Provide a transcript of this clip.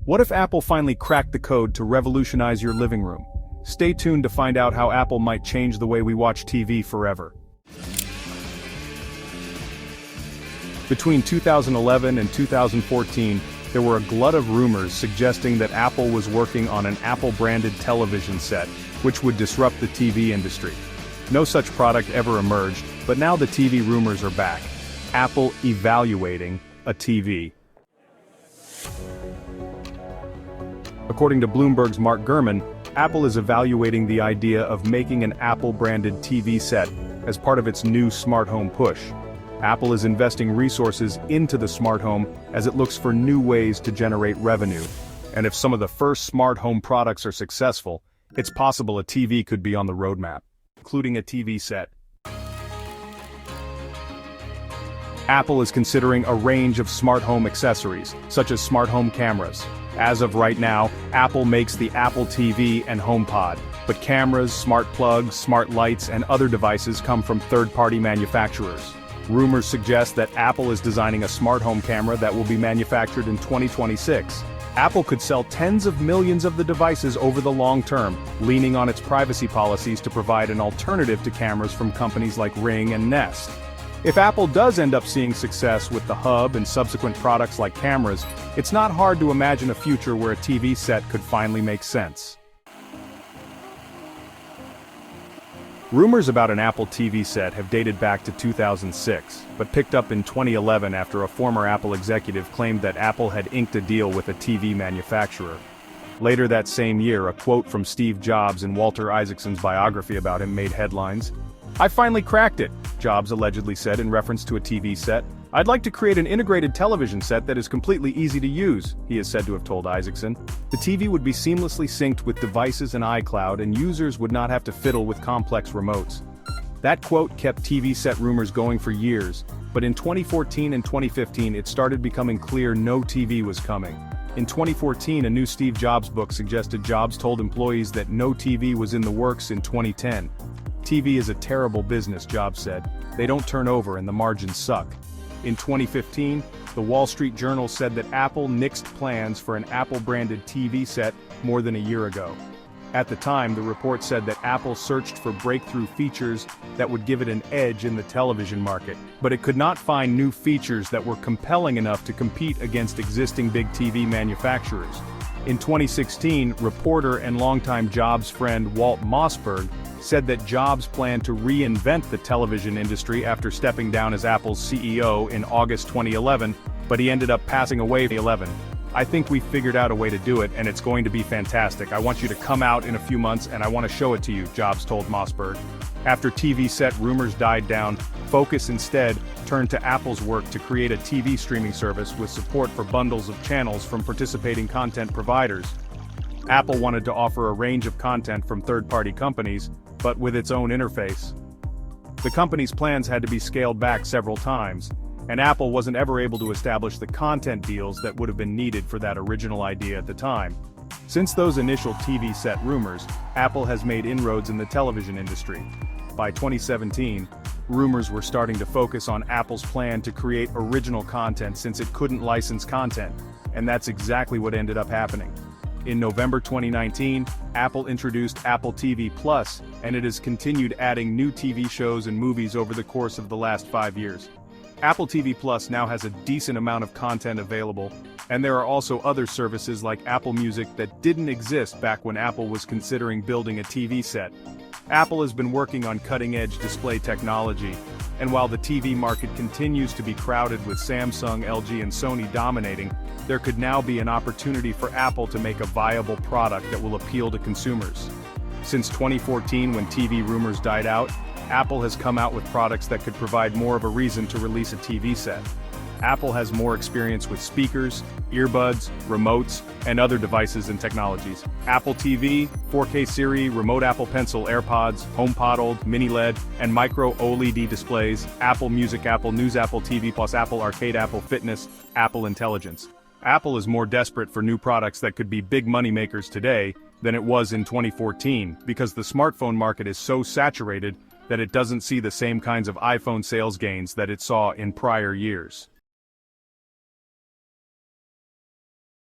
What if Apple finally cracked the code to revolutionize your living room? Stay tuned to find out how Apple might change the way we watch TV forever. Between 2011 and 2014, there were a glut of rumors suggesting that Apple was working on an Apple-branded television set, which would disrupt the TV industry. No such product ever emerged, but now the TV rumors are back. Apple evaluating a TV. According to Bloomberg's Mark Gurman, Apple is evaluating the idea of making an Apple-branded TV set as part of its new smart home push. Apple is investing resources into the smart home as it looks for new ways to generate revenue. And if some of the first smart home products are successful, it's possible a TV could be on the roadmap, including a TV set. Apple is considering a range of smart home accessories, such as smart home cameras. As of right now, Apple makes the Apple TV and HomePod, but cameras, smart plugs, smart lights, and other devices come from third-party manufacturers. Rumors suggest that Apple is designing a smart home camera that will be manufactured in 2026. Apple could sell tens of millions of the devices over the long term, leaning on its privacy policies to provide an alternative to cameras from companies like Ring and Nest. If Apple does end up seeing success with the Hub and subsequent products like cameras, it's not hard to imagine a future where a TV set could finally make sense. Rumors about an Apple TV set have dated back to 2006, but picked up in 2011 after a former Apple executive claimed that Apple had inked a deal with a TV manufacturer. Later that same year, a quote from Steve Jobs in Walter Isaacson's biography about him made headlines. "I finally cracked it," Jobs allegedly said in reference to a TV set. "I'd like to create an integrated television set that is completely easy to use," he is said to have told Isaacson. The TV would be seamlessly synced with devices and iCloud, and users would not have to fiddle with complex remotes. That quote kept TV set rumors going for years, but in 2014 and 2015 it started becoming clear no TV was coming. In 2014, a new Steve Jobs book suggested Jobs told employees that no TV was in the works in 2010. "TV is a terrible business," Jobs said. "They don't turn over and the margins suck." In 2015, the Wall Street Journal said that Apple nixed plans for an Apple-branded TV set more than a year ago. At the time, the report said that Apple searched for breakthrough features that would give it an edge in the television market, but it could not find new features that were compelling enough to compete against existing big TV manufacturers. In 2016, reporter and longtime Jobs friend Walt Mossberg said that Jobs planned to reinvent the television industry after stepping down as Apple's CEO in August 2011, but he ended up passing away in 2011. "I think we figured out a way to do it, and it's going to be fantastic. I want you to come out in a few months and I want to show it to you," Jobs told Mossberg. After TV set rumors died down, focus instead turned to Apple's work to create a TV streaming service with support for bundles of channels from participating content providers. Apple wanted to offer a range of content from third-party companies, but with its own interface. The company's plans had to be scaled back several times, and Apple wasn't ever able to establish the content deals that would have been needed for that original idea at the time. Since those initial TV set rumors, Apple has made inroads in the television industry. By 2017, rumors were starting to focus on Apple's plan to create original content since it couldn't license content, and that's exactly what ended up happening. In November 2019, Apple introduced Apple TV Plus, and it has continued adding new TV shows and movies over the course of the last 5 years. Apple TV Plus now has a decent amount of content available, and there are also other services like Apple Music that didn't exist back when Apple was considering building a TV set. Apple has been working on cutting-edge display technology, and while the TV market continues to be crowded with Samsung, LG, and Sony dominating, there could now be an opportunity for Apple to make a viable product that will appeal to consumers. Since 2014, when TV rumors died out, Apple has come out with products that could provide more of a reason to release a TV set. Apple has more experience with speakers, earbuds, remotes, and other devices and technologies. Apple TV, 4K Siri, Remote Apple Pencil, AirPods, HomePod OLED, Mini LED, and Micro OLED displays, Apple Music, Apple News, Apple TV Plus, Apple Arcade, Apple Fitness, Apple Intelligence. Apple is more desperate for new products that could be big money makers today than it was in 2014 because the smartphone market is so saturated that it doesn't see the same kinds of iPhone sales gains that it saw in prior years.